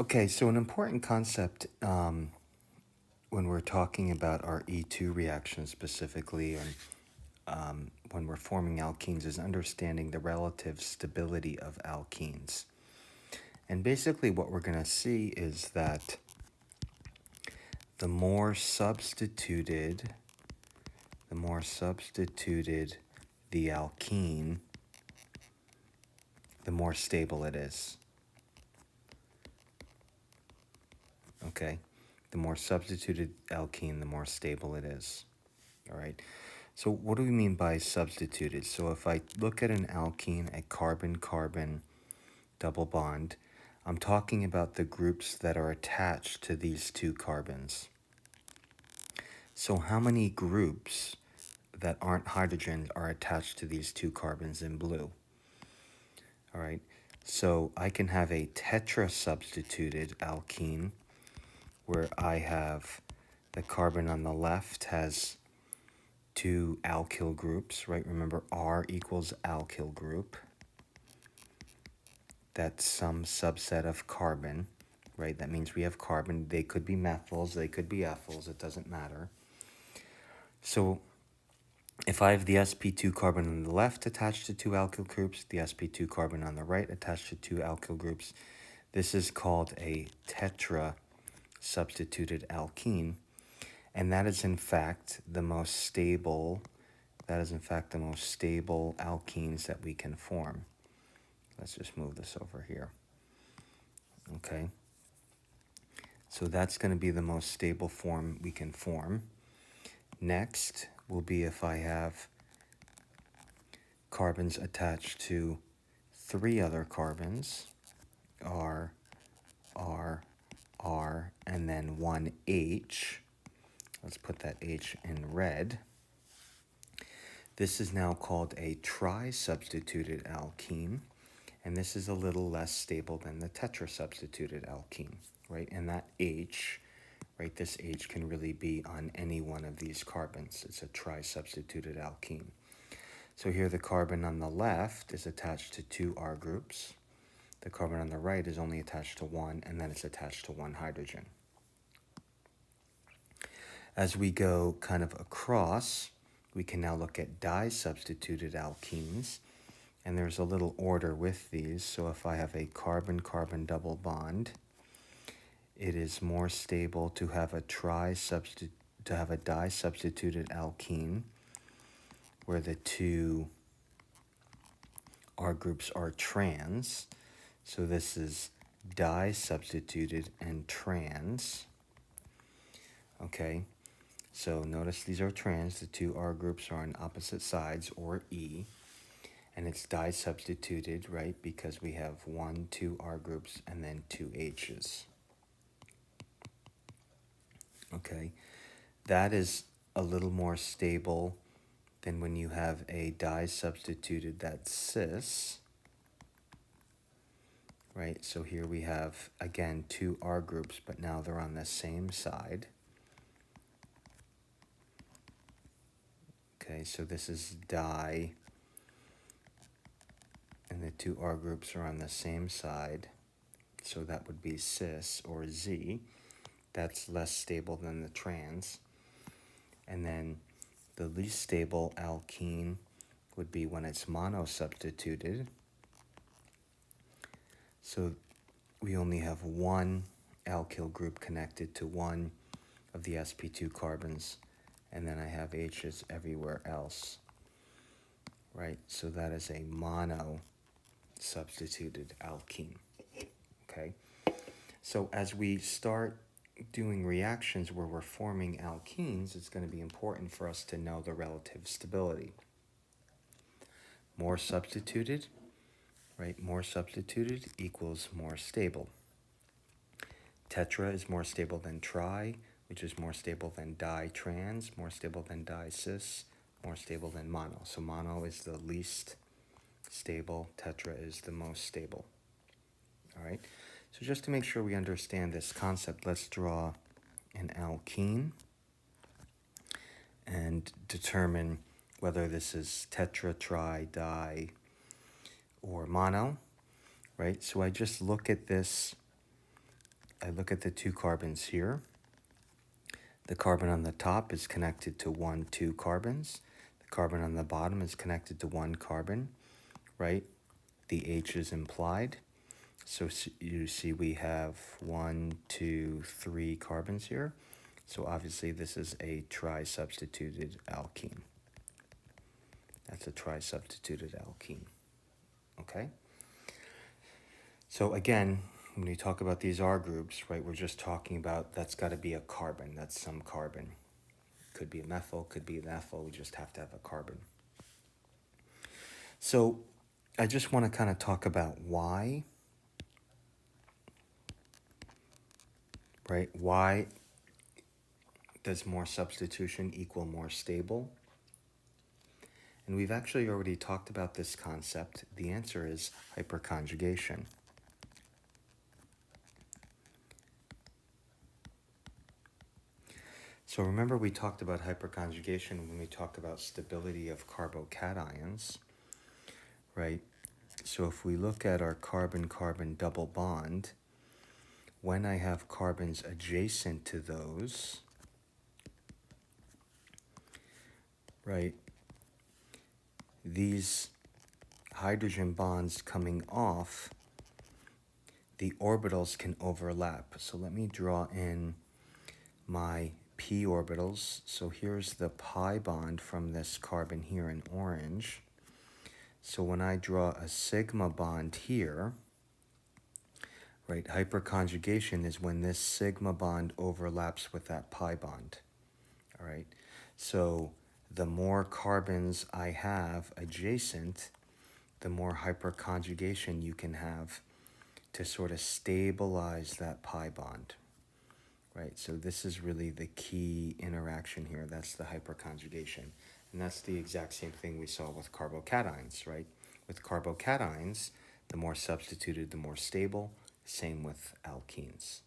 Okay, so an important concept when we're talking about our E2 reaction specifically, and when we're forming alkenes, is understanding the relative stability of alkenes. And basically, what we're going to see is that the more substituted the alkene, the more stable it is. Okay? The more substituted alkene, the more stable it is. All right? So what do we mean by substituted? So if I look at an alkene, a carbon-carbon double bond, I'm talking about the groups that are attached to these two carbons. So how many groups that aren't hydrogen are attached to these two carbons in blue? All right, so I can have a tetrasubstituted alkene where I have the carbon on the left has two alkyl groups, right? Remember, R equals alkyl group. That's some subset of carbon, right? That means we have carbon. They could be methyls, they could be ethyls, it doesn't matter. So if I have the sp2 carbon on the left attached to two alkyl groups, the sp2 carbon on the right attached to two alkyl groups, this is called a tetrasubstituted alkene, and that is in fact the most stable. Alkenes that we can form. Let's just move this over here. Okay. So that's going to be the most stable form we can form. Next will be if I have carbons attached to three other carbons, R, R, R, and then one H. Let's put that H in red. This is now called a tri-substituted alkene, and this is a little less stable than the tetrasubstituted alkene, right? And that H, right, this H can really be on any one of these carbons. It's a tri-substituted alkene. So here the carbon on the left is attached to two R groups. The carbon on the right is only attached to one, and then it's attached to one hydrogen. As we go kind of across, we can now look at disubstituted alkenes, and there's a little order with these. So if I have a carbon-carbon double bond, it is more stable to have a disubstituted alkene where the two R groups are trans. So this is disubstituted and trans. Okay, so notice these are trans. The two R groups are on opposite sides, or E. And it's disubstituted, right, because we have two R groups and then two H's. Okay, that is a little more stable than when you have a disubstituted that's cis, right? So here we have, again, two R groups, but now they're on the same side. Okay, so this is di, and the two R groups are on the same side. So that would be cis or Z. That's less stable than the trans. And then the least stable alkene would be when it's monosubstituted. So we only have one alkyl group connected to one of the sp2 carbons, and then I have H's everywhere else, right? So that is a monosubstituted alkene, okay? So as we start doing reactions where we're forming alkenes, it's going to be important for us to know the relative stability. More substituted, right? More substituted equals more stable. Tetra is more stable than tri, which is more stable than di-trans, more stable than di-cis, more stable than mono. So mono is the least stable, tetra is the most stable. All right, so just to make sure we understand this concept, let's draw an alkene and determine whether this is tetra, tri, di, or mono, right? So I just look at this I look at the 2 carbons here. The carbon on the top is connected to 2 carbons. The carbon on the bottom is connected to 1 carbon, right? The H is implied. So you see we have 1, 2, 3 carbons here. So obviously this is a tri-substituted alkene. That's a tri-substituted alkene, okay? So again, when we talk about these R groups, right, we're just talking about that's got to be a carbon. That's some carbon. Could be a methyl, could be an ethyl. We just have to have a carbon. So I just want to kind of talk about why, right? Why does more substitution equal more stable? And we've actually already talked about this concept. The answer is hyperconjugation. So remember we talked about hyperconjugation when we talked about stability of carbocations, right? So if we look at our carbon-carbon double bond, when I have carbons adjacent to those, right, these hydrogen bonds coming off, the orbitals can overlap. So let me draw in my p orbitals. So here's the pi bond from this carbon here in orange. So when I draw a sigma bond here, right, hyperconjugation is when this sigma bond overlaps with that pi bond. All right, so the more carbons I have adjacent, the more hyperconjugation you can have to sort of stabilize that pi bond. Right, so this is really the key interaction here. That's the hyperconjugation. And that's the exact same thing we saw with carbocations, right? With carbocations, the more substituted, the more stable. Same with alkenes.